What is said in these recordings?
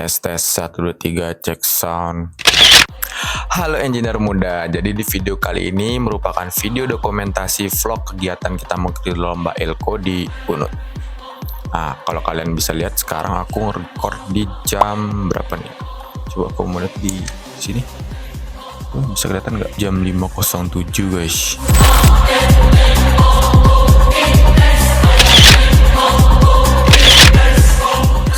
Tes tes 1 2 3 cek sound. Halo engineer muda. Jadi di video kali ini merupakan video dokumentasi vlog kegiatan kita mengikuti lomba Elko di Unut. Nah, kalau kalian bisa lihat sekarang aku nge-record di jam berapa nih? Coba aku mau lihat di sini. Bisa kelihatan nggak? Jam 5.07 guys.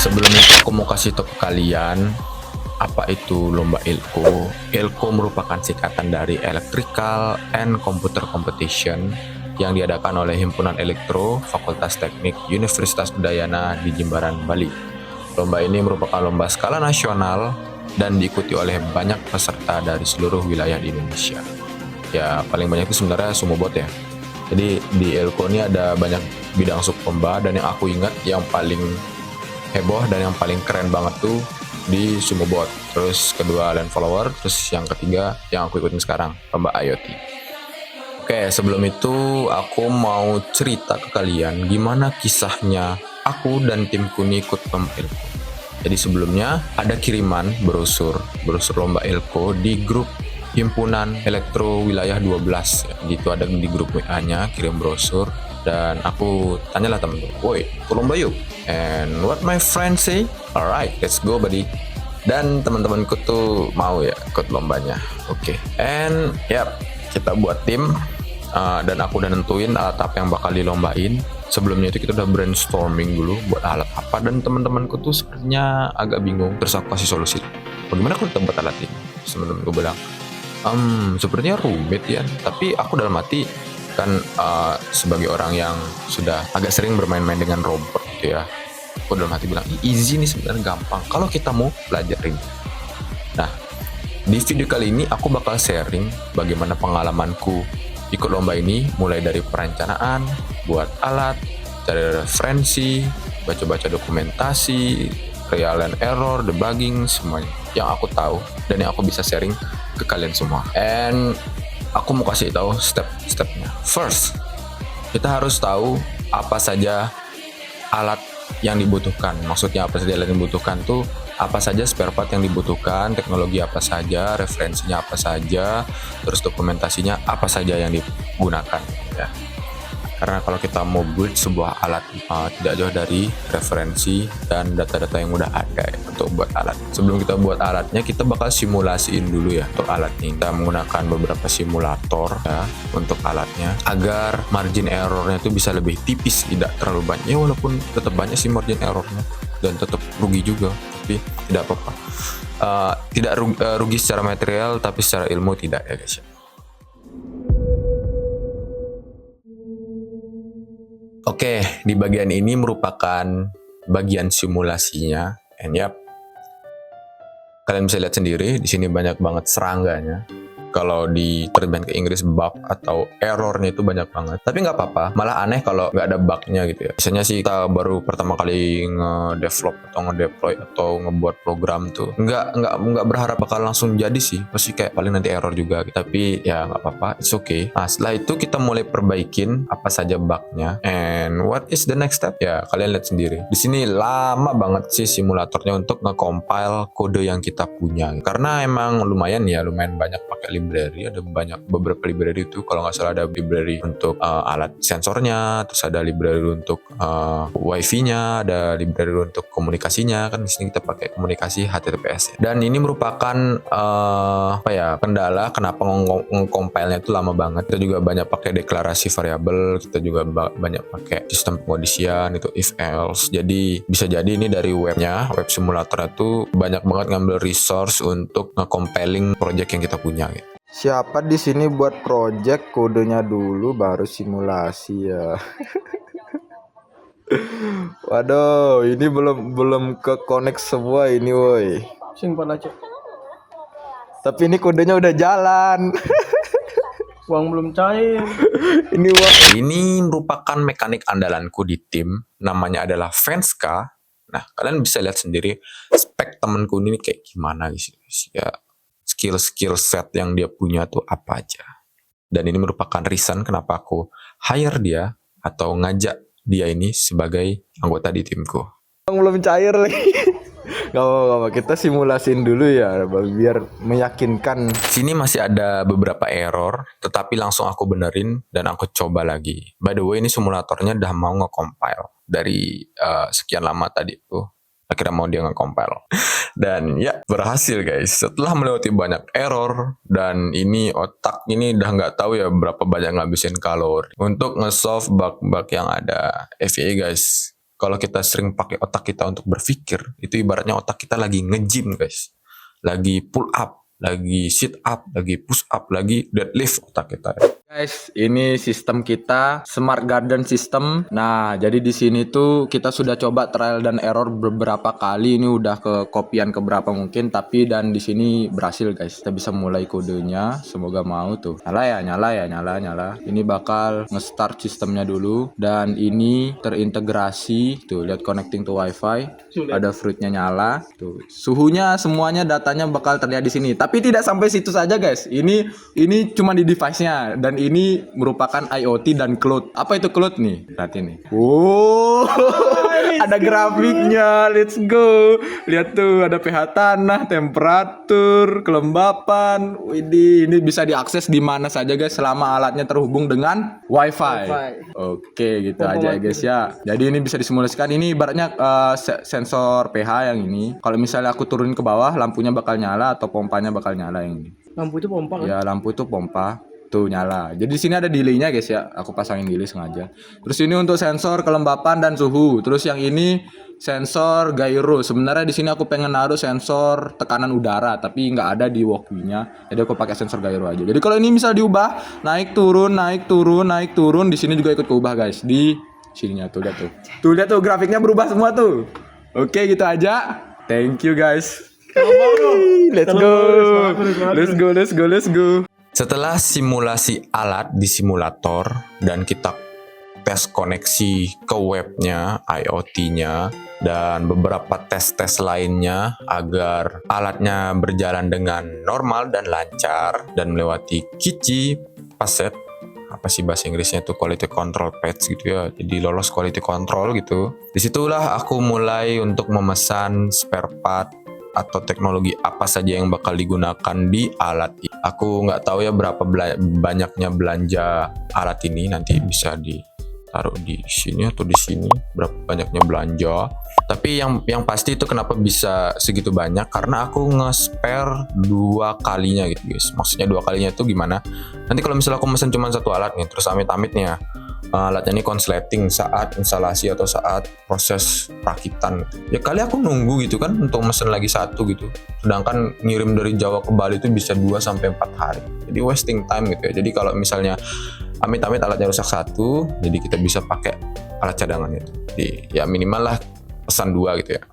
Sebelum itu aku mau kasih tahu ke kalian apa itu lomba Elko. Elko merupakan singkatan dari Electrical and Computer Competition yang diadakan oleh Himpunan Elektro Fakultas Teknik Universitas Udayana di Jimbaran, Bali. Lomba ini merupakan lomba skala nasional dan diikuti oleh banyak peserta dari seluruh wilayah di Indonesia. Ya, paling banyak itu sebenarnya Sumobot ya. Jadi di Elko ini ada banyak bidang sublomba, dan yang aku ingat yang paling heboh dan yang paling keren banget tuh di Sumobot, terus kedua Land Follower, terus yang ketiga yang aku ikutin sekarang lomba IoT. Oke, sebelum itu aku mau cerita ke kalian gimana kisahnya aku dan timku nih ikut lomba Elko. Jadi sebelumnya ada kiriman brosur lomba Elko di grup Himpunan Elektro Wilayah 12 ya. Gitu ada di grup WA-nya kirim brosur, dan aku tanyalah temen-temen, "Woi, ikut lomba yuk." And what my friend say? Alright, let's go buddy. Dan teman-temanku tuh mau ya ikut lombanya. Oke. And yap, kita buat tim, dan aku udah nentuin alat apa yang bakal dilombain. Sebelumnya itu kita udah brainstorming dulu buat alat apa, dan teman-temanku tuh sepertinya agak bingung. Terus aku kasih solusi. Bagaimana kalau kita buat alat ini? Teman-teman gue bilang, sepertinya rumit ya. Tapi aku dalam hati kan sebagai orang yang sudah agak sering bermain-main dengan robot gitu ya, aku dalam hati bilang easy nih, sebenarnya gampang kalau kita mau pelajarin. Nah, di video kali ini aku bakal sharing bagaimana pengalamanku ikut lomba ini, mulai dari perencanaan, buat alat, cari referensi, baca-baca dokumentasi, trial and error, debugging, semuanya yang aku tahu dan yang aku bisa sharing ke kalian semua. And aku mau kasih tahu step-stepnya. First, kita harus tahu apa saja alat yang dibutuhkan. Maksudnya apa saja alat yang dibutuhkan tuh, apa saja spare part yang dibutuhkan, teknologi apa saja, referensinya apa saja, terus dokumentasinya apa saja yang digunakan ya. Karena kalau kita mau build sebuah alat, tidak jauh dari referensi dan data-data yang udah ada ya, untuk buat alat. Sebelum kita buat alatnya, kita bakal simulasiin dulu ya untuk alat ini. Kita menggunakan beberapa simulator ya untuk alatnya, agar margin errornya itu bisa lebih tipis, tidak terlalu banyak. Ya, walaupun tetap banyak sih margin errornya dan tetap rugi juga, tapi tidak apa-apa. Tidak rugi secara material, tapi secara ilmu tidak ya guys ya. Oke, di bagian ini merupakan bagian simulasinya, and yap, kalian bisa lihat sendiri di sini banyak banget serangganya. Kalau diterjemahkan ke Inggris, bug atau errornya itu banyak banget. Tapi nggak apa-apa, malah aneh kalau nggak ada bugnya gitu ya. Biasanya sih kita baru pertama kali nge-develop atau nge-deploy atau ngebuat program tuh nggak berharap bakal langsung jadi sih. Pasti kayak paling nanti error juga gitu. Tapi ya nggak apa-apa, it's okay. Nah, setelah itu kita mulai perbaikin apa saja bugnya. And what is the next step? Ya kalian lihat sendiri. Di sini lama banget sih simulatornya untuk nge-compile kode yang kita punya. Karena emang lumayan banyak pakai library, ada beberapa library itu. Kalau nggak salah ada library untuk alat sensornya, terus ada library untuk wifi-nya, ada library untuk komunikasinya. Kan di sini kita pakai komunikasi HTTPS. Dan ini merupakan kendala kenapa nge-compile-nya itu lama banget. Kita juga banyak pakai deklarasi variabel, kita juga banyak pakai sistem pengondisian itu if else. Jadi bisa jadi ini dari web simulator itu banyak banget ngambil resource untuk nge-compiling project yang kita punya gitu. Siapa di sini buat project kodenya dulu baru simulasi ya. Waduh, ini belum ke connect semua ini woi. Simpan aja. Tapi ini kodenya udah jalan. Uang belum cair. Ini merupakan mekanik andalanku di tim, namanya adalah Venska. Nah, kalian bisa lihat sendiri spek temenku ini kayak gimana guys ya. Skill set yang dia punya tuh apa aja. Dan ini merupakan reason kenapa aku hire dia atau ngajak dia ini sebagai anggota di timku. Belum cair lagi. Gak apa-apa, kita simulasin dulu ya biar meyakinkan. Sini masih ada beberapa error, tetapi langsung aku benerin dan aku coba lagi. By the way, ini simulatornya udah mau nge-compile dari sekian lama tadi tuh. Akhirnya mau dia nge-compile. Dan ya, berhasil guys. Setelah melewati banyak error, dan ini otak ini udah nggak tahu ya berapa banyak ngabisin kalori. Untuk nge-solve bug-bug yang ada. FYI guys, kalau kita sering pakai otak kita untuk berpikir, itu ibaratnya otak kita lagi nge-gym guys. Lagi pull up, lagi sit up, lagi push up, lagi deadlift otak kita. Guys, ini sistem kita Smart Garden System. Nah, jadi di sini tuh kita sudah coba trial dan error beberapa kali. Ini udah ke kopian ke berapa mungkin, tapi dan di sini berhasil guys. Kita bisa mulai kodenya. Semoga mau tuh. Nyala. Ini bakal nge-start sistemnya dulu, dan ini terintegrasi. Tuh, lihat connecting to WiFi. Ada fruitnya nyala. Tuh, suhunya semuanya datanya bakal terlihat di sini. Tapi tidak sampai situ saja guys. Ini cuma di device-nya, dan ini merupakan IoT dan cloud. Apa itu cloud nih? Berarti nih. Oh, ada grafiknya. Let's go. Lihat tuh, ada pH tanah, temperatur, kelembapan. Widih, ini bisa diakses di mana saja guys selama alatnya terhubung dengan WiFi. Oke, gitu aja ya guys ya. Jadi ini bisa disimulasikan. Ini ibaratnya sensor pH yang ini. Kalau misalnya aku turunin ke bawah, lampunya bakal nyala atau pompanya bakal nyala yang ini. Lampu itu pompa kan? Ya, lampu itu pompa. Tuh nyala. Jadi di sini ada delay-nya guys ya. Aku pasangin delay sengaja. Terus ini untuk sensor kelembapan dan suhu. Terus yang ini sensor gyro. Sebenarnya di sini aku pengen naruh sensor tekanan udara, tapi nggak ada di walkie-nya. Jadi aku pakai sensor gyro aja. Jadi kalau ini misal diubah, naik turun, di sini juga ikut keubah guys. Di sininya tuh lihat tuh. Tuh lihat tuh grafiknya berubah semua tuh. Oke, gitu aja. Thank you guys. Let's go. Setelah simulasi alat di simulator dan kita tes koneksi ke webnya, IoT-nya, dan beberapa tes-tes lainnya agar alatnya berjalan dengan normal dan lancar dan melewati QC, PASEP, apa sih bahasa Inggrisnya itu, quality control patch gitu ya, jadi lolos quality control gitu. Disitulah aku mulai untuk memesan spare part atau teknologi apa saja yang bakal digunakan di alat ini. Aku nggak tahu ya berapa banyaknya belanja alat ini, nanti bisa ditaruh di sini atau di sini berapa banyaknya belanja. Tapi yang pasti itu kenapa bisa segitu banyak, karena aku nge-spare 2 kalinya gitu guys. Maksudnya 2 kalinya itu gimana? Nanti kalau misalnya aku mesen cuma 1 alat nih, terus amit-amitnya alatnya ini konsleting saat instalasi atau saat proses perakitan, ya kali aku nunggu gitu kan untuk mesen lagi 1 gitu, sedangkan ngirim dari Jawa ke Bali itu bisa 2-4 hari, jadi wasting time gitu ya. Jadi kalau misalnya amit-amit alatnya rusak 1, jadi kita bisa pakai alat cadangannya itu. Jadi ya minimal lah pesan 2 gitu ya.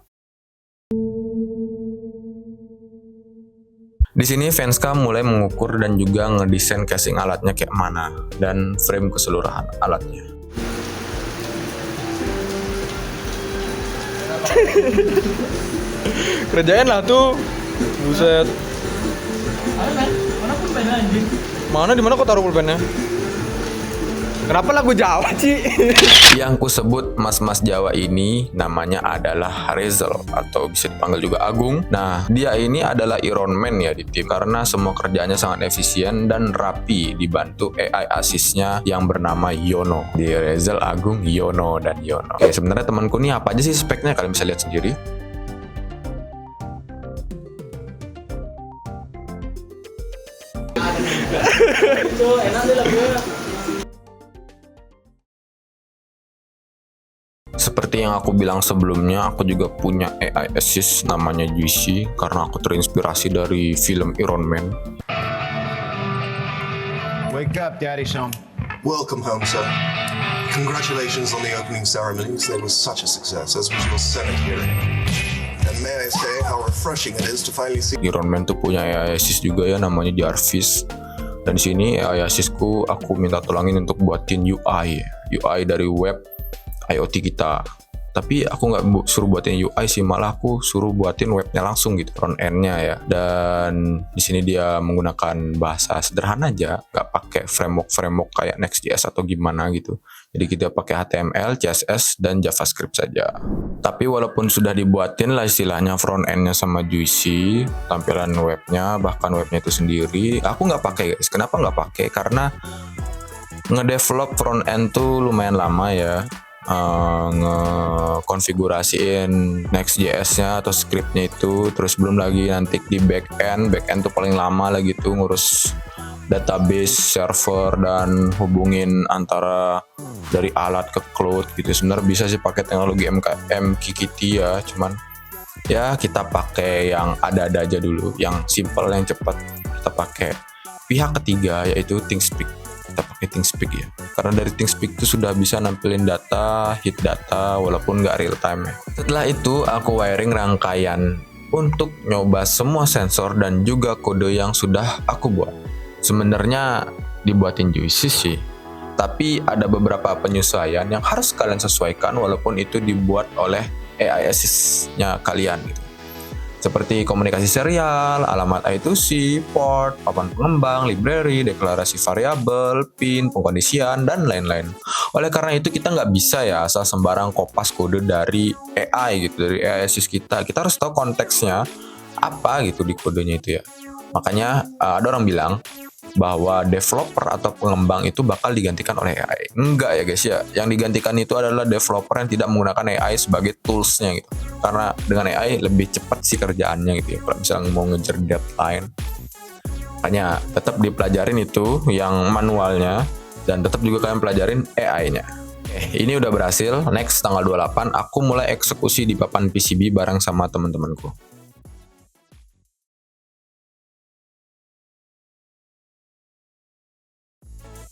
Di sini Venska mulai mengukur dan juga ngedesain casing alatnya kayak mana dan frame keseluruhan alatnya. Kerjain lah tuh. Buset. Mana pulpennya anjing? Mana di mana kau taruh pulpennya? Kenapa lagu Jawa, Ci? Yang ku sebut mas-mas Jawa ini namanya adalah Rezel atau bisa dipanggil juga Agung. Nah, dia ini adalah Iron Man ya di tim karena semua kerjanya sangat efisien dan rapi dibantu AI assist-nya yang bernama Yono. Di Rezel, Agung, Yono, dan Yono. Oke, sebenarnya temanku nih apa aja sih speknya, kalian bisa lihat sendiri. Enak deh lagunya. Seperti yang aku bilang sebelumnya, aku juga punya AI assist namanya Juicy karena aku terinspirasi dari film Iron Man. Wake up, Daddy's home. Welcome home, sir. Congratulations on the opening ceremonies. They were such a success, as was your Senate hearing. And may I say how refreshing it is to finally see Iron Man tuh punya AI assist juga ya, namanya Jarvis. Dan di sini AI assistku aku minta tolongin untuk buatin UI dari web IoT kita. Tapi aku nggak suruh buatin UI sih, malah aku suruh buatin webnya langsung gitu, front end-nya ya. Dan di sini dia menggunakan bahasa sederhana aja, nggak pakai framework kayak Next.js atau gimana gitu. Jadi kita pakai HTML, CSS, dan JavaScript saja. Tapi walaupun sudah dibuatin lah istilahnya front end-nya sama Juicy, tampilan webnya, bahkan webnya itu sendiri, aku nggak pakai guys. Kenapa nggak pakai? Karena ngedevelop front end tuh lumayan lama ya. Ngekonfigurasiin Next.js-nya atau scriptnya itu, terus belum lagi nanti di backend tuh paling lama lagi tuh ngurus database, server, dan hubungin antara dari alat ke cloud gitu. Sebenarnya bisa sih pakai teknologi MQTT ya, cuman ya kita pakai yang ada-ada aja dulu, yang simple, yang cepat. Kita pakai pihak ketiga yaitu ThingSpeak. Kita pakai ThingSpeak ya, karena dari ThingSpeak itu sudah bisa nampilin data, hit data walaupun nggak real time ya. Setelah itu aku wiring rangkaian untuk nyoba semua sensor dan juga kode yang sudah aku buat. Sebenarnya dibuatin Juicy sih, tapi ada beberapa penyesuaian yang harus kalian sesuaikan walaupun itu dibuat oleh AI assist-nya kalian gitu. Seperti komunikasi serial, alamat I2C, port, papan pengembang, library, deklarasi variabel, pin, pengkondisian, dan lain-lain. Oleh karena itu kita nggak bisa ya asal sembarang kopas kode dari AI gitu, dari AI assist kita. Kita harus tahu konteksnya apa gitu di kodenya itu ya. Makanya ada orang bilang bahwa developer atau pengembang itu bakal digantikan oleh AI. Enggak ya guys ya, yang digantikan itu adalah developer yang tidak menggunakan AI sebagai toolsnya gitu. Karena dengan AI lebih cepat sih kerjaannya gitu ya, kalau misalnya mau ngejar deadline. Makanya tetap dipelajarin itu yang manualnya, dan tetap juga kalian pelajarin AI-nya. Ini udah berhasil. Next tanggal 28 aku mulai eksekusi di papan PCB bareng sama teman-temanku.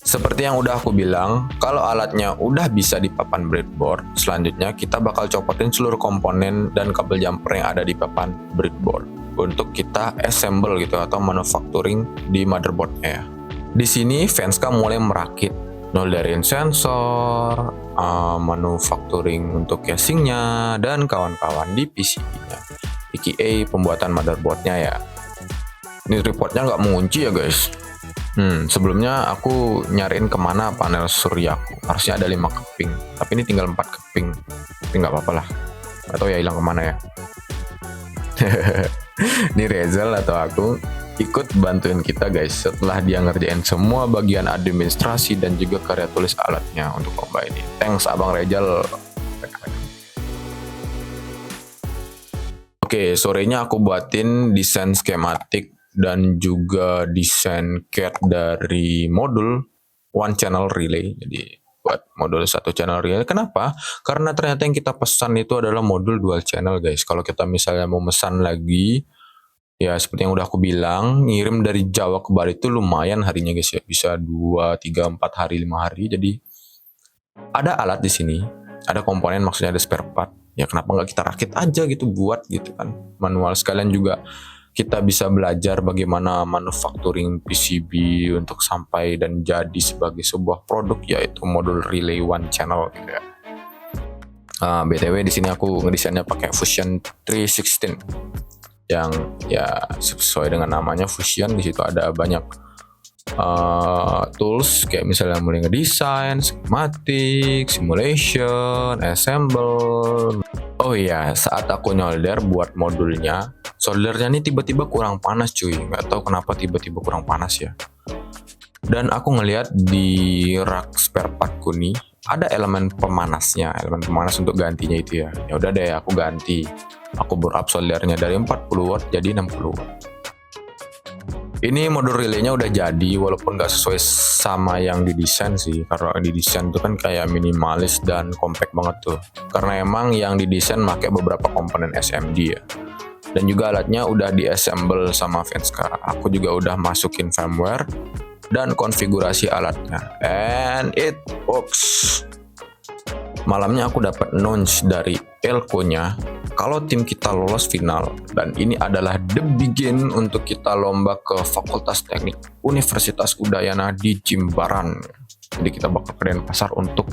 Seperti yang udah aku bilang, kalau alatnya udah bisa di papan breadboard, selanjutnya kita bakal copotin seluruh komponen dan kabel jumper yang ada di papan breadboard untuk kita assemble gitu atau manufacturing di motherboardnya ya. Di sini Venska mulai merakit, nolderin sensor, manufacturing untuk casingnya, dan kawan-kawan di PCB-nya, aka pembuatan motherboardnya ya. Ini reportnya nggak mengunci ya guys. Sebelumnya aku nyariin kemana panel suryaku, harusnya ada 5 keping, tapi ini tinggal 4 keping, tapi nggak apa-apa lah, atau ya hilang kemana ya. Ini Rezel atau aku ikut bantuin kita guys, setelah dia ngerjain semua bagian administrasi dan juga karya tulis alatnya untuk lomba ini. Thanks Abang Rezel. Oke, sorenya aku buatin desain skematik dan juga desain CAD dari modul one channel relay. Jadi buat modul 1 channel relay. Kenapa? Karena ternyata yang kita pesan itu adalah modul dual channel guys. Kalau kita misalnya mau mesan lagi, ya seperti yang udah aku bilang, ngirim dari Jawa ke Bali itu lumayan harinya guys ya. Bisa 2, 3, 4 hari, 5 hari. Jadi ada alat di sini, ada komponen, maksudnya ada spare part. Ya kenapa nggak kita rakit aja gitu, buat gitu kan. Manual sekalian juga kita bisa belajar bagaimana manufacturing PCB untuk sampai dan jadi sebagai sebuah produk, yaitu modul relay one channel gitu ya. BTW di sini aku ngedesainnya pakai Fusion 316 yang ya sesuai dengan namanya Fusion. Di situ ada banyak tools kayak misalnya mulai ngedesain, schematic, simulation, assemble. Oh iya, saat aku nyolder buat modulnya, soldernya ini tiba-tiba kurang panas cuy. Nggak tahu kenapa tiba-tiba kurang panas ya. Dan aku ngelihat di rak spare partku nih ada elemen pemanasnya, elemen pemanas untuk gantinya itu ya. Ya udah deh, aku ganti. Aku bore up soldernya dari 40 watt jadi 60 watt. Ini modul relaynya udah jadi, walaupun nggak sesuai sama yang didesain sih. Karena didesain itu kan kayak minimalis dan compact banget tuh. Karena emang yang didesain pakai beberapa komponen SMD ya. Dan juga alatnya udah diassemble sama Venska. Aku juga udah masukin firmware dan konfigurasi alatnya. And it works. Malamnya aku dapat nudge dari Elko-nya kalau tim kita lolos final, dan ini adalah the begin untuk kita lomba ke Fakultas Teknik Universitas Udayana di Jimbaran. Jadi kita bakal ke Denpasar untuk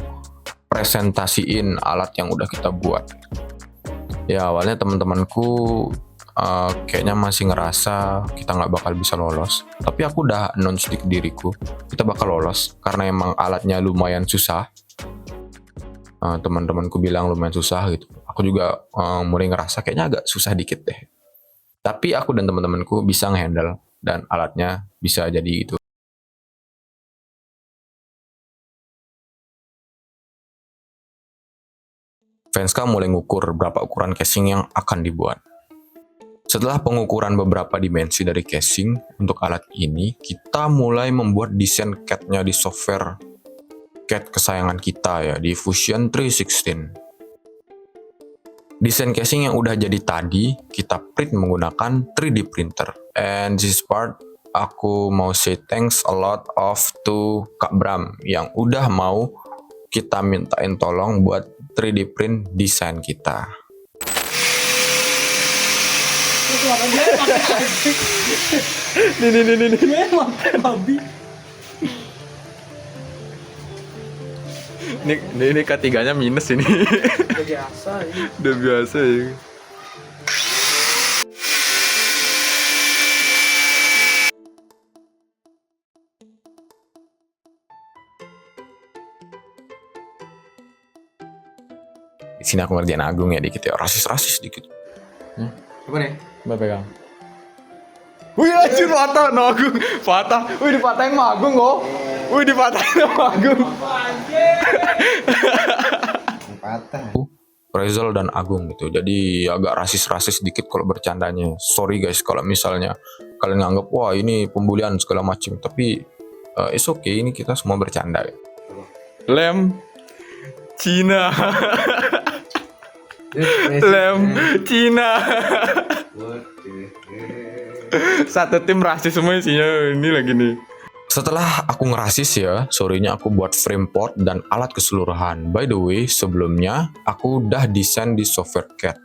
presentasiin alat yang udah kita buat. Ya awalnya teman-temanku kayaknya masih ngerasa kita nggak bakal bisa lolos. Tapi aku udah non-stick diriku, kita bakal lolos karena emang alatnya lumayan susah. Teman-temanku bilang lumayan susah gitu. Aku juga mulai ngerasa kayaknya agak susah dikit deh. Tapi aku dan teman-temanku bisa ngehandle dan alatnya bisa jadi gitu. Venska mulai ngukur berapa ukuran casing yang akan dibuat. Setelah pengukuran beberapa dimensi dari casing untuk alat ini, kita mulai membuat desain CAD-nya di software CAD kesayangan kita ya, di Fusion 316. Desain casing yang udah jadi tadi, kita print menggunakan 3D printer. And this part, aku mau say thanks a lot of to Kak Bram yang udah mau kita mintain tolong buat 3D print desain kita. Dia makan babi. Ini ketiganya minus ini. Udah biasa ini. Udah biasa ya. Di sini aku ngerjain Agung ya dikit ya, rasis-rasis dikit. Apa nih? Mbak pegang. Wih anjir patah no Agung. Patah. Wih dipatahin sama Agung kok. Wih dipatahin sama Agung. Rizal dan Agung gitu. Jadi agak rasis-rasis dikit kalau bercandanya. Sorry guys kalau misalnya kalian nganggap wah ini pembulian segala macam, tapi it's okay, ini kita semua bercanda. Lem Cina. Lem Cina. Satu tim rasis semua isinya ini lagi nih. Setelah aku ngerasis ya, sorenya aku buat frame port dan alat keseluruhan. By the way, sebelumnya aku udah desain di software CAD.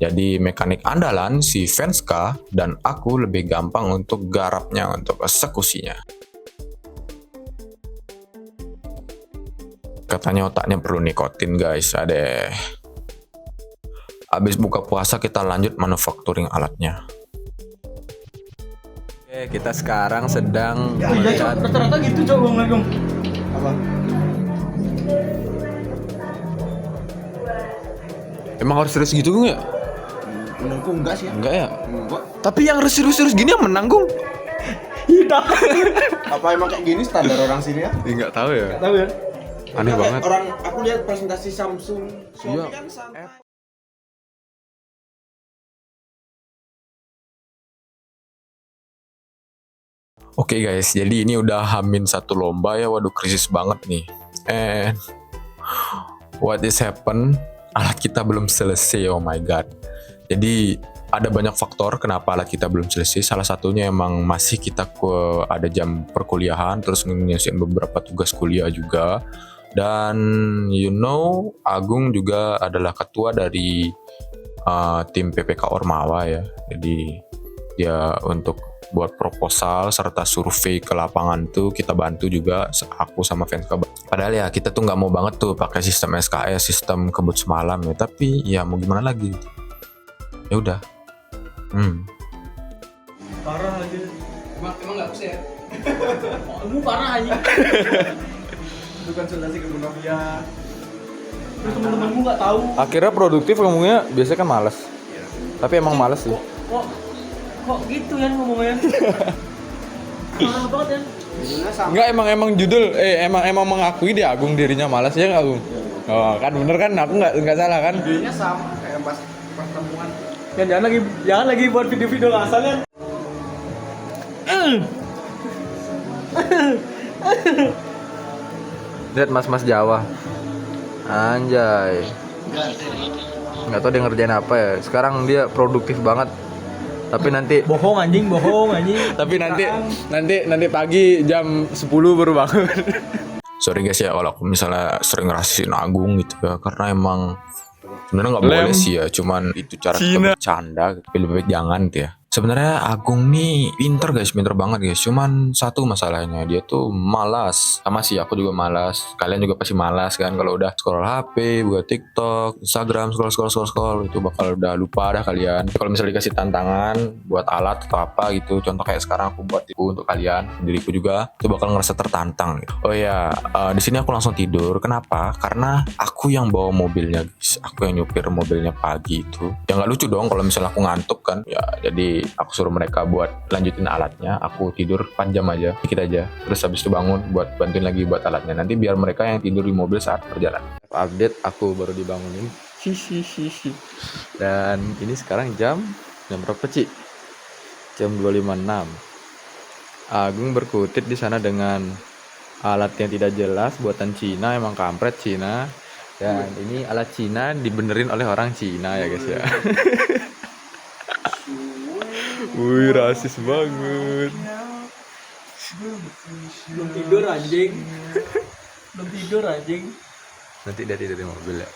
Jadi mekanik andalan si Venska dan aku lebih gampang untuk garapnya, untuk eksekusinya. Katanya otaknya perlu nikotin guys, adeh. Abis buka puasa kita lanjut manufacturing alatnya. Oke, kita sekarang sedang Iya, Cok. melihat. Rata-rata gitu, Cok, Bang Agung. Apa? Emang harus serius gitu Gung ya? Menurutku enggak sih ya. Enggak ya? Enggak. Tapi yang harus serius-serius gini yang menang Gung. Tidak. Apa emang kayak gini standar orang sini ya? Enggak tahu ya. Tahu ya? Aneh Kayak banget. Orang aku lihat presentasi Samsung, Xiaomi Iya. kan santai. Oke guys, jadi ini udah hamin satu lomba ya, waduh krisis banget nih. And what is happen? Alat kita belum selesai, oh my god. Jadi ada banyak faktor kenapa alat kita belum selesai. Salah satunya emang masih kita ada jam perkuliahan, terus ngisiin beberapa tugas kuliah juga. Dan you know, Agung juga adalah ketua dari tim PPK Ormawa ya. Jadi dia untuk buat proposal serta survei ke lapangan tuh kita bantu juga, aku sama Venska. Padahal ya kita tuh nggak mau banget tuh pakai sistem SKS, sistem kebut semalam ya, tapi ya mau gimana lagi, ya udah. Parah aja. Emang enggak bisa ya? Lu parah aja. Itu konsultasi ke Munovia. Terus teman-temanmu nggak tahu. Akhirnya produktif ngomongnya biasanya kan malas. Tapi emang malas sih. Kok gitu ya ngomongnya? Parah banget ya. Enggak emang judul emang mengakui dia Agung dirinya malas ya nggak Agung? Oh kan bener kan, aku nggak salah kan? Idenya sama kayak pas pertemuan. Jangan lagi buat video-video ngasal ya. Lihat mas-mas Jawa. Anjay. Nggak tahu dia ngerjain apa ya. Sekarang dia produktif banget. Tapi nanti Bohong anjing. tapi nanti pagi jam 10 baru bangun. Sorry guys ya kalau aku misalnya sering ngerasin Agung gitu ya, karena emang sebenarnya nggak boleh sih ya, cuman itu cara kita Cina. bercanda gitu. Lebih baik jangan gitu ya. Sebenarnya Agung nih pinter guys, pinter banget guys. Cuman satu masalahnya dia tuh malas. Sama sih aku juga malas. Kalian juga pasti malas kan kalau udah scroll HP, buka TikTok, Instagram, scroll itu bakal udah lupa dah kalian. Kalau misalnya dikasih tantangan buat alat atau apa gitu, contoh kayak sekarang aku buat itu untuk kalian, diriku juga, itu bakal ngerasa tertantang gitu. Oh ya, di sini aku langsung tidur. Kenapa? Karena aku yang bawa mobilnya guys. Aku yang nyupir mobilnya pagi itu. Ya nggak lucu dong kalau misalnya aku ngantuk kan. Ya jadi aku suruh mereka buat lanjutin alatnya, aku tidur 4 jam aja, dikit aja, terus habis itu bangun buat bantuin lagi buat alatnya, nanti biar mereka yang tidur di mobil saat perjalanan. Update, aku baru dibangunin. Hihihihi. Dan ini sekarang jam berapa Ci? Jam 2.56. Agung berkutit di sana dengan alat yang tidak jelas buatan Cina, emang kampret Cina. Dan ini alat Cina dibenerin oleh orang Cina ya guys ya. Wih, rasis banget. Belum tidur anjing. Belum tidur anjing. Nanti dia tidur di mobil ya.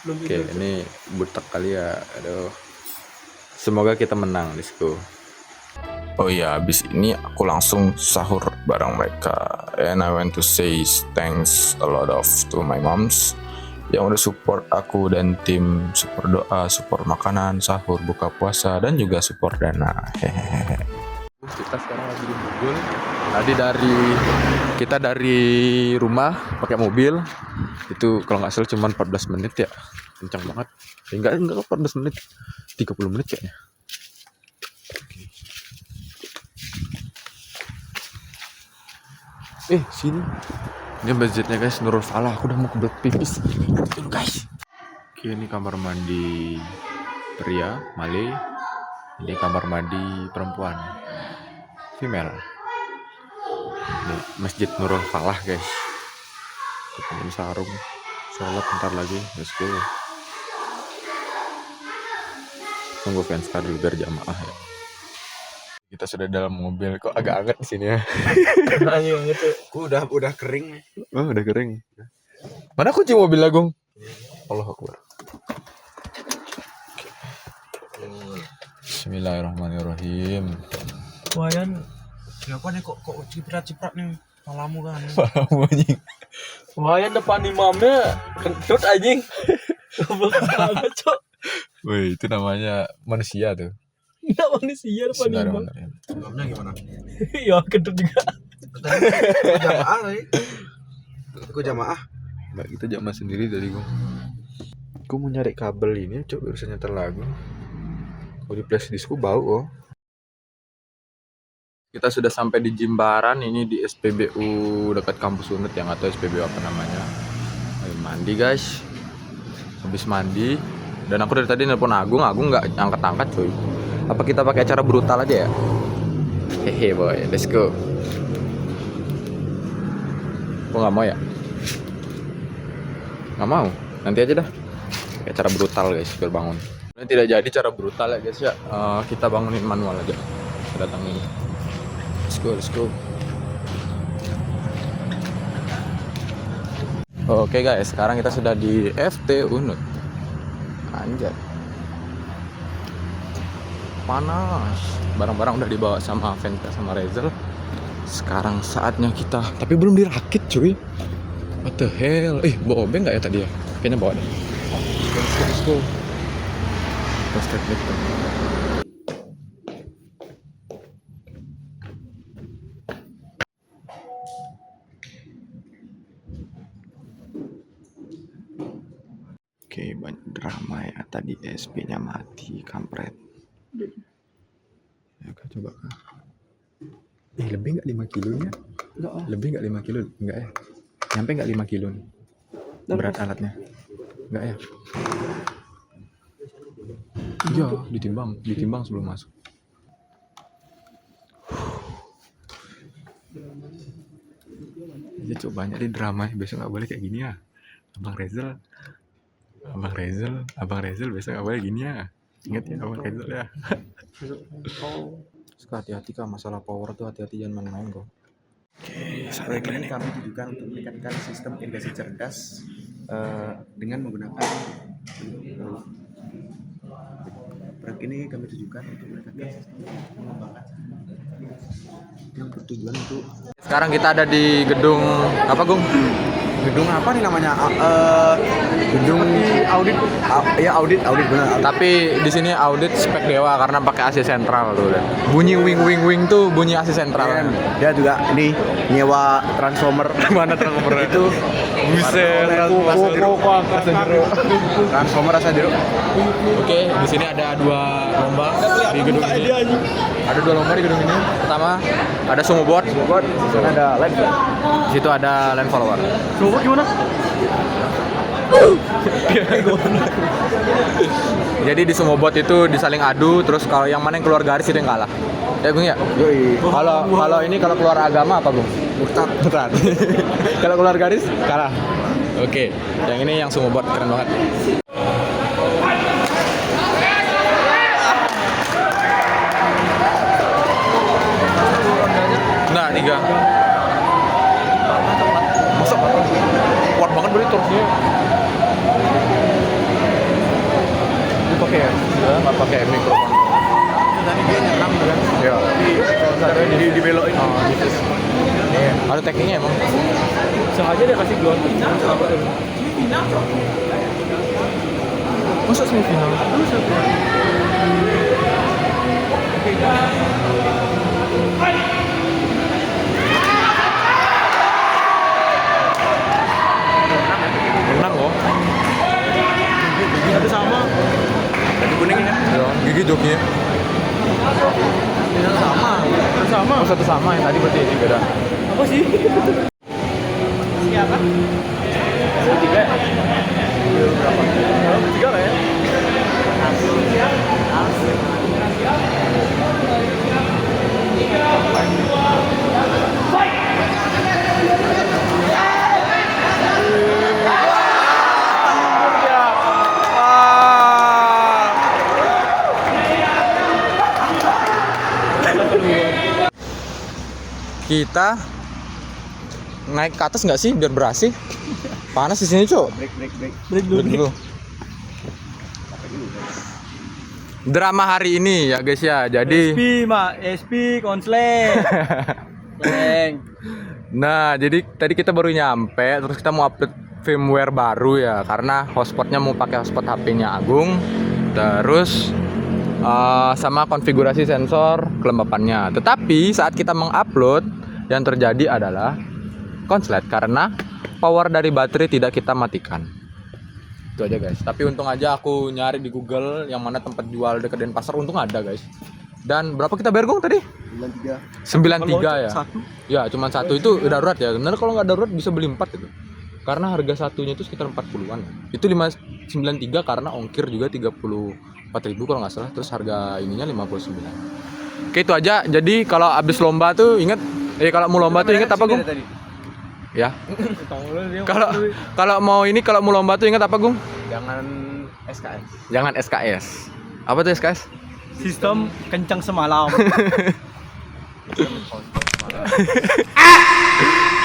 Belum Oke, tidur. ini butek kali ya. Aduh. Semoga kita menang, let's go. Oh iya, habis ini aku langsung sahur bareng mereka. And I want to say thanks a lot of to my moms yang udah support aku dan tim, support doa, support makanan, sahur, buka puasa, dan juga support dana. Hehehe. Kita sekarang lagi di Bogor. Tadi kita dari rumah pakai mobil itu kalau nggak salah cuma 14 menit ya, kencang banget. Enggak 14 menit, 30 menit kayaknya. Sini. Ini masjidnya guys, Nurul Falah. Aku udah mau kebelet pipis. Dulu guys. Oke, ini kamar mandi pria, Malay. Ini kamar mandi perempuan, female. Ini Masjid Nurul Falah guys. Kita sarung, sholat bentar lagi, let's go. Tunggu fans dulu biar jamaah ya. Kita sudah dalam mobil, kok agak hangat di sini ya. Anjing gitu. Udah kering. Oh, udah kering. Mana kunci mobil Agung? Allah Akbar. Bismillahirrahmanirrahim. Wayan, Kenapa nih kok ciprat-ciprat nih malamu kan? Anjing. wayan depan imamnya kentut anjing. Goblok banget, Cok. Wih, itu namanya manusia tuh. Enggak manusia depan imam. Bismillahirrahmanirrahim. Sebabnya gimana? Ya kentut juga. Jamaah nih. Aku jamaah. Mbak, kita jamaah sendiri dari gua. Gua mau nyari kabel ini, coba bisa nyetel lagu. Kalau di flash diskku bau oh. Kita sudah sampai di Jimbaran, ini di SPBU dekat kampus Unut yang atau SPBU apa namanya. Ayo mandi guys. Habis mandi dan aku dari tadi nelpon Agung nggak angkat-angkat cuy. Apa kita pakai cara brutal aja ya? Hehe boy, let's go. Kok nggak mau ya? Nggak mau, nanti aja dah. Kayak cara brutal guys biar bangun. Ini tidak jadi cara brutal ya guys ya. Kita bangunin manual aja. Kita datangin. Let's go. Oke guys, sekarang kita sudah di FT Unut. Anjay. Panas. Barang-barang udah dibawa sama Venta sama Rezel. Sekarang saatnya kita, tapi belum dirakit cuy. What the hell? Bawa obeng nggak ya tadi ya? Kayaknya bawa deh. Let's go. Kita start lift. Oke, banyak drama ya. Tadi SP-nya mati, kampret. Ya, Kak, coba Kak. Lebih nggak 5 kilonya? Enggak ah. Lebih nggak 5 kilo? Enggak ya? Nyampe nggak 5 kilo nih? Berat alatnya? Enggak ya? Iya, ditimbang sebelum masuk. Ya coba banyak di drama, besok nggak boleh kayak gini ya. Abang Rezel besok nggak boleh gini ya. Ingat ya Abang Rezel ya. Suka hati-hati Kak, masalah power tuh hati-hati, jangan main-main kok. Proyek ini kami tujukan untuk meningkatkan sistem irigasi cerdas dengan menggunakan Proyek ini kami tujukan untuk meningkatkan sistem mengembangkan yang bertujuan untuk Sekarang kita ada di gedung apa, Gung? gedung apa nih namanya? Gedung audit. Ya audit benar. Tapi di sini audit spek dewa karena pakai AC sentral tuh. Bunyi wing tuh bunyi AC sentral. Dia juga ini nyewa transformer. Mana transformer Itu buset. transformer rasa jeruk. Oke, di sini ada 2 lomba di gedung ini. Ada 2 lomba di gedung ini. Pertama ada sumo board, Ada live. di situ ada land follower. Coba gimana? Jadi di sumo board itu disaling adu, terus kalau yang mana yang keluar garis itu yang kalah. Ya, Gung ya? Yoi. Kalau ini kalau keluar agama apa, Gung? Murtad. Kalau keluar garis kalah. Oke, yang ini yang sumo board keren banget. Nah, 3. Masa kuat banget beli torsinya. Ini pakai ya? Nggak pakai mikrofon. Tadi dia nyerang kan. Ya. Dibelokin. Oh, gitu. Ada tekniknya emang. Sengaja dia kasih gol. Masa semifinal? Menang loh. Satu sama. Tadi kuning kan? Ya, gigi jokinya. Sama. Oh, satu sama yang tadi berarti ini beda. Apa sih? Siapa? Tiga. Tiga lah ya. Kita naik ke atas nggak sih biar berasih? Panas di sini, Cuk. Break. Break dulu. Drama hari ini ya, guys ya. Jadi SP konslet. nah, jadi tadi kita baru nyampe, terus kita mau update firmware baru ya, karena hotspotnya mau pakai hotspot HP-nya Agung. Terus sama konfigurasi sensor kelembapannya. Tetapi saat kita mengupload, yang terjadi adalah konslet karena power dari baterai tidak kita matikan. Itu aja, guys. Tapi untung aja aku nyari di Google yang mana tempat jual dekat Denpasar, untung ada, guys. Dan berapa kita bayar, Gung, tadi? 93 ya. Ya, cuma satu itu darurat ya. Benar kalau nggak darurat bisa beli 4 itu. Karena harga satunya itu sekitar 40-an. Itu 593 karena ongkir juga 34.000 kalau nggak salah. Terus harga ininya 59. Oke, itu aja. Jadi kalau habis lomba tuh ingat, kalau mau lomba tuh ingat apa, Gung? Ya. Kalau mau lomba tuh ingat apa, Gung? Jangan SKS. Jangan SKS. Apa tuh SKS? Sistem kencang semalam.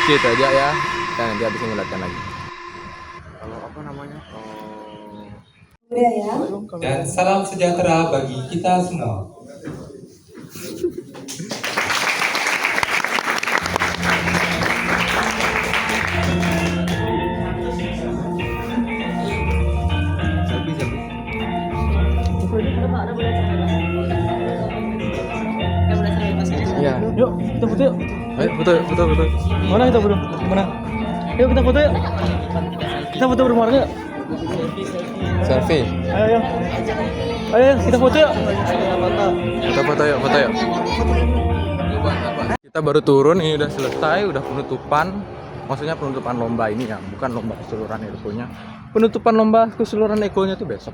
Gitu aja ya. Kita nanti habis ini latihan lagi. Kalau apa namanya? Dan salam sejahtera bagi kita semua. Iya. Yuk, kita foto yuk. Ayo betul. Mana kita foto? Mana? Yuk kita foto yuk. Kita foto bareng-bareng yuk. Selfie. Ayo, kita foto yuk. Kita foto yuk. Kita baru turun, ini udah selesai, udah penutupan. Maksudnya penutupan lomba ini ya, bukan lomba keseluruhan ekonya. Penutupan lomba keseluruhan ekonya tuh besok.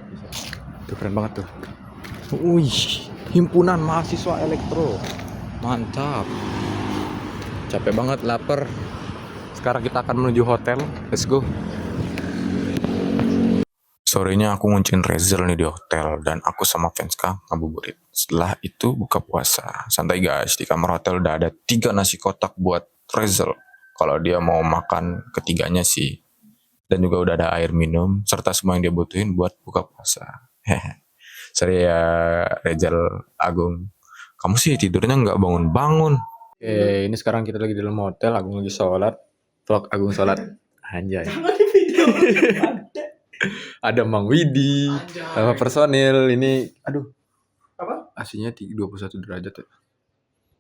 Tuh keren banget tuh. Wih, himpunan mahasiswa elektro. Mantap. Capek banget, lapar. Sekarang kita akan menuju hotel. Let's go. Sorenya aku nguncin Rezel nih di hotel dan aku sama Venska ngabuburit. Setelah itu buka puasa. Santai guys, di kamar hotel udah ada 3 nasi kotak buat Rezel. Kalau dia mau makan ketiganya sih. Dan juga udah ada air minum serta semua yang dia butuhin buat buka puasa. Sorry ya Rejal Agung. Kamu sih tidurnya nggak bangun-bangun. Ini sekarang kita lagi di dalam hotel, Agung lagi sholat. Vlog Agung sholat. Anjay. Ada Mang Widi, sama personil ini. Aduh. Apa? AC-nya 21 derajat ya.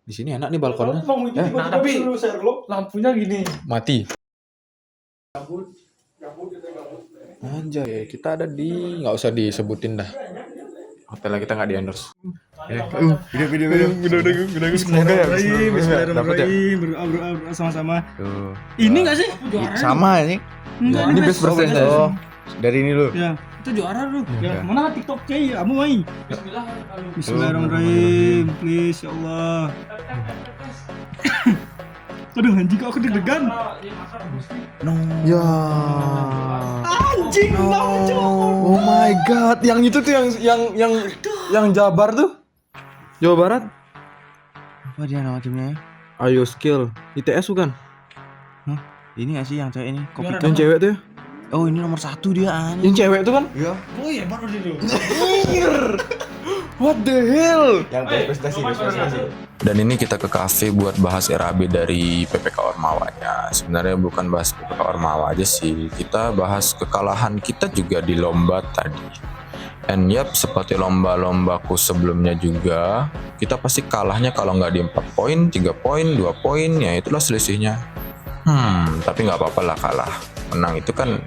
Di sini enak nih balkonnya. Nah, tapi lampunya gini. Mati. Anjay, kita ada di, nggak usah disebutin dah. Hotelnya kita nggak di endorse. Bismillahirrahmanirrahim. Berdoa sama-sama. Ini nggak sih? Juara. Sama ini. Enggak, Ini best person. Oh, dari ini lu. Ya, itu juara lu. Ya, mana TikTok kayak kamu main? Bismillahirrahmanirrahim. Please ya Allah. Aduh, anjing kok aku deg-degan. Ya. Anjing, Oh my god, yang itu tuh yang Jabar tuh. Jawa Barat. Apa dia nama timnya? Ayo Skill. ITS bukan? Ini nggak sih yang cewek ini? Kopi. Yang cewek tuh. Oh, ini nomor 1 dia anjing. Yang cewek tuh kan? Iya. Oh iya, baru dulu. What the hell? Yang prestasi. Dan ini kita ke kafe buat bahas RAB dari PPK Ormawanya. Sebenarnya bukan bahas PPK Ormawa aja sih. Kita bahas kekalahan kita juga di lomba tadi. And yap, seperti lomba-lombaku sebelumnya juga, kita pasti kalahnya kalau nggak di 4 poin, 3 poin, 2 poin, ya itulah selisihnya. Tapi nggak apa-apa lah kalah. Menang itu kan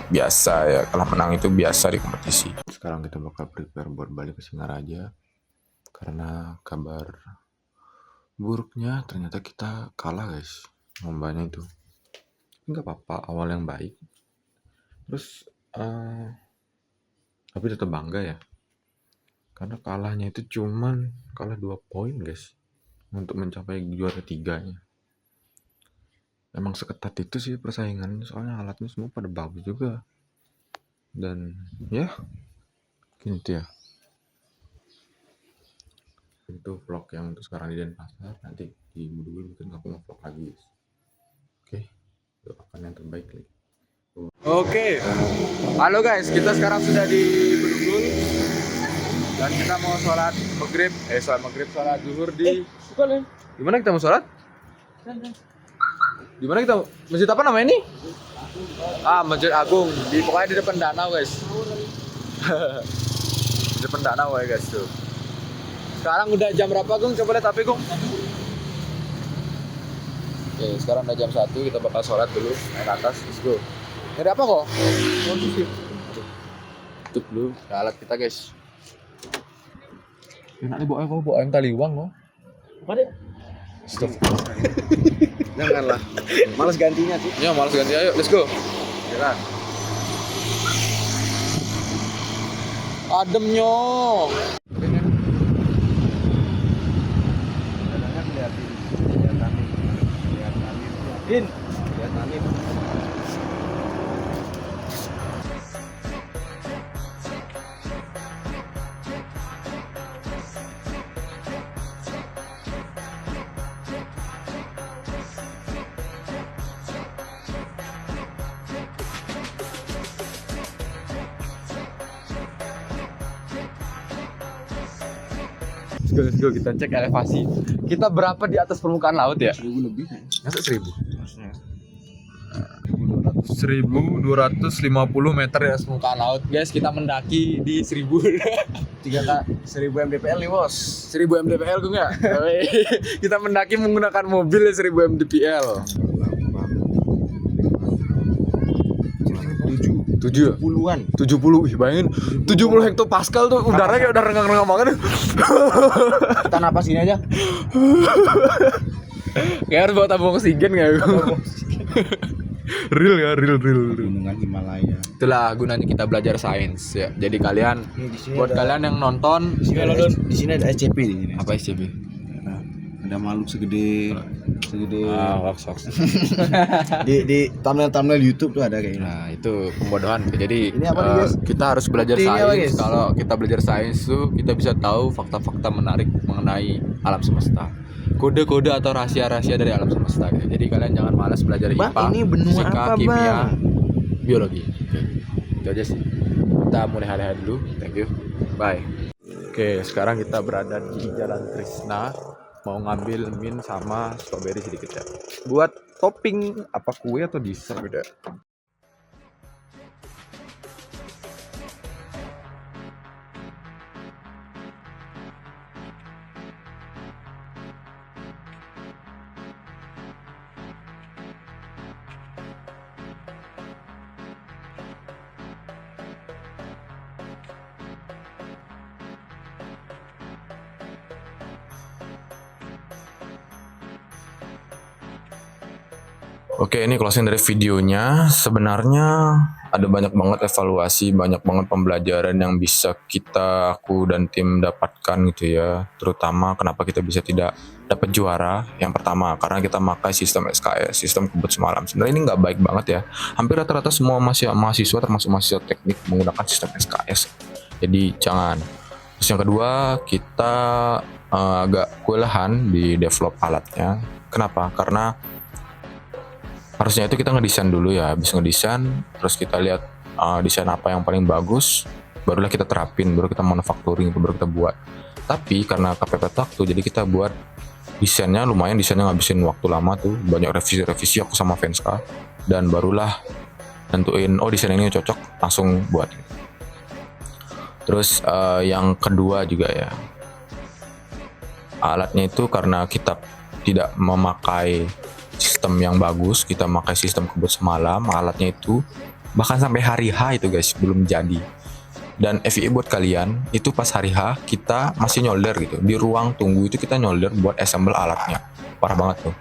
biasa ya, kalah menang itu biasa di kompetisi. Sekarang kita bakal prepare buat balik ke Singaraja. Karena kabar buruknya ternyata kita kalah guys, lombanya itu. Nggak apa-apa, awal yang baik. Terus, tapi tetap bangga ya. Karena kalahnya itu cuman kalah 2 poin guys. Untuk mencapai juara 3-nya. Emang seketat itu sih persaingan, soalnya alatnya semua pada bagus juga. Dan ya, gitu ya. Itu vlog yang untuk sekarang di Denpasar. Nanti di Budugul mungkin aku mau vlog lagi guys. Oke, doakan yang terbaik lagi. Oke. Halo guys, kita sekarang sudah di Bedugul. Dan kita mau sholat maghrib. Sholat zuhur di... Bukan ya? Di mana kita mau sholat? Di mana kita? Masjid apa namanya ini? Masjid Agung. Pokoknya di depan danau guys. Di depan danau ya guys tuh. Sekarang udah jam berapa Gung? Coba lihat HP Gung. Oke, sekarang udah jam 1. Kita bakal sholat dulu. Naik ke atas, let's go. Ada apa kok? Tutup dulu alat kita guys. Enak nih bawa ayam taliwang kok. Apa deh? Stop. Janganlah. Males gantinya sih. Ya malas ganti, ayo let's go. Jalan. Ademnya. Let's go, kita cek elevasi. Kita berapa di atas permukaan laut ya? 1000 lebih kan? Masa 1000? 1250 meter ya permukaan laut. Guys, kita mendaki di 1000. 1000 mdpl nih bos. 1000 mdpl gue nggak? Kita mendaki menggunakan mobil ya 1000 mdpl. 70-an. 70, bayangin 70 hektopascal tuh udaranya kayak udah renggang-renggang banget. Kita napas ini aja. Kayak harus bawa tabung oksigen kayak. Real. Gunungan Himalaya. Itulah gunanya kita belajar sains ya. Jadi kalian, buat kalian yang nonton, Di sini ada SCP di sini. apa SCP? Ada makhluk segede Hoax. di thumbnail YouTube tuh ada kayaknya. Nah, itu pembodohan. Jadi Ini apa nih, guys? kita harus belajar Ini apa, sains. guys? Kalau kita belajar sains tuh kita bisa tahu fakta-fakta menarik mengenai alam semesta. Kode-kode atau rahasia-rahasia dari alam semesta. Jadi kalian jangan malas belajar Bang, IPA, ini benua fisika, apa, kimia, Bang? biologi. Oke. Itu aja sih. Kita mulai hari-hari dulu. Thank you. Bye. Oke, sekarang kita berada di Jalan Trisna, mau ngambil min sama strawberry sedikit ya. Buat topping apa kue atau dessert gitu ya. Oke, ini closing dari videonya. Sebenarnya ada banyak banget evaluasi, banyak banget pembelajaran yang bisa aku dan tim dapatkan gitu ya. Terutama kenapa kita bisa tidak dapat juara. Yang pertama, karena kita pakai sistem SKS, sistem kebut semalam. Sebenarnya ini nggak baik banget ya. Hampir rata-rata semua mahasiswa, termasuk mahasiswa teknik, menggunakan sistem SKS. Jadi jangan. Terus yang kedua, kita agak kewalahan di develop alatnya. Kenapa? Karena harusnya itu kita ngedesain dulu ya, habis ngedesain terus kita lihat desain apa yang paling bagus, barulah kita terapin, baru kita manufacturing, baru kita buat. Tapi karena kepepet waktu, jadi kita buat desainnya lumayan, desainnya ngabisin waktu lama tuh, banyak revisi aku sama Venska, dan barulah nentuin desain ini cocok, langsung buat. Terus yang kedua juga ya, alatnya itu karena kita tidak memakai sistem yang bagus, kita pakai sistem kebut semalam, alatnya itu bahkan sampai hari H itu guys belum jadi. Dan FYI buat kalian, itu pas hari H kita masih nyolder gitu, di ruang tunggu itu kita nyolder buat assemble alatnya, parah banget tuh.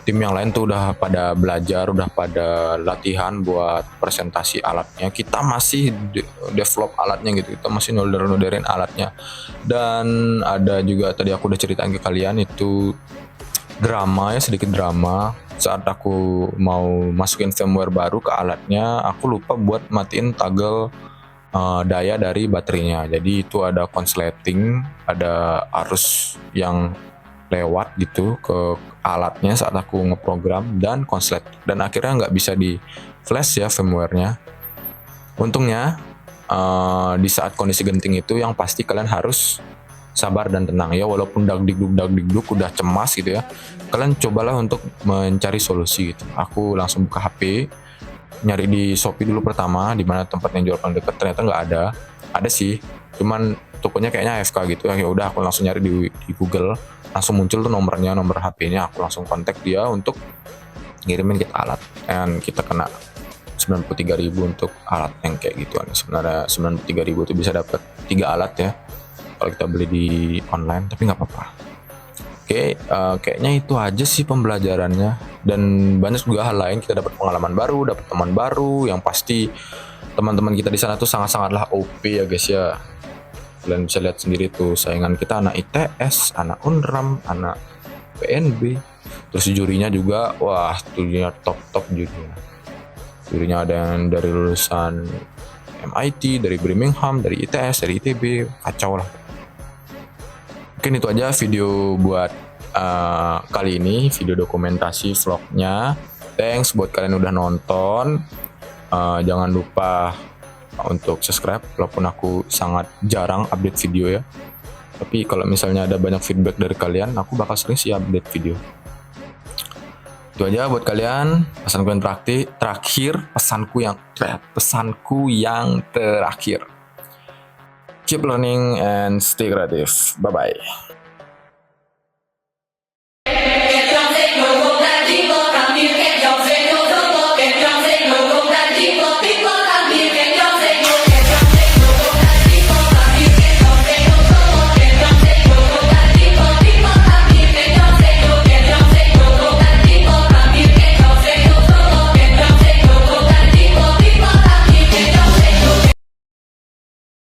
Tim yang lain tuh udah pada belajar, udah pada latihan buat presentasi alatnya, kita masih develop alatnya gitu, kita masih nolderin alatnya. Dan ada juga tadi aku udah ceritain ke kalian itu sedikit drama saat aku mau masukin firmware baru ke alatnya, aku lupa buat matiin toggle daya dari baterainya. Jadi itu ada konsleting, ada arus yang lewat gitu ke alatnya saat aku ngeprogram dan konslet, dan akhirnya nggak bisa di flash ya firmwarenya. Untungnya di saat kondisi genting itu yang pasti kalian harus sabar dan tenang ya, walaupun dagdikduk udah cemas gitu ya, kalian cobalah untuk mencari solusi gitu. Aku langsung buka HP, nyari di Shopee dulu pertama, di mana tempat yang jual paling dekat, ternyata nggak ada sih, cuman tokonya kayaknya AFK gitu ya. Udah aku langsung nyari di Google, langsung muncul tuh nomor HP-nya, aku langsung kontak dia untuk ngirimin kita alat, dan kita kena 93.000 untuk alat yang kayak gituan. Sebenarnya 93.000 itu bisa dapat 3 alat ya kalau kita beli di online, tapi nggak apa-apa. Oke, kayaknya itu aja sih pembelajarannya, dan banyak juga hal lain. Kita dapat pengalaman baru, dapat teman baru, yang pasti teman-teman kita di sana tuh sangat-sangatlah OP ya guys ya. Kalian bisa lihat sendiri tuh, saingan kita anak ITS, anak UNRAM, anak PNB, terus jurinya juga, wah jurinya top jurinya ada yang dari lulusan MIT, dari Birmingham, dari ITS, dari ITB, kacau lah. Mungkin itu aja video buat kali ini, video dokumentasi vlognya. Thanks buat kalian udah nonton. Jangan lupa untuk subscribe, walaupun aku sangat jarang update video ya. Tapi kalau misalnya ada banyak feedback dari kalian, aku bakal sering sih update video. Itu aja buat kalian, pesanku yang terakhir, pesanku yang terakhir. Keep learning and stay creative. Bye-bye.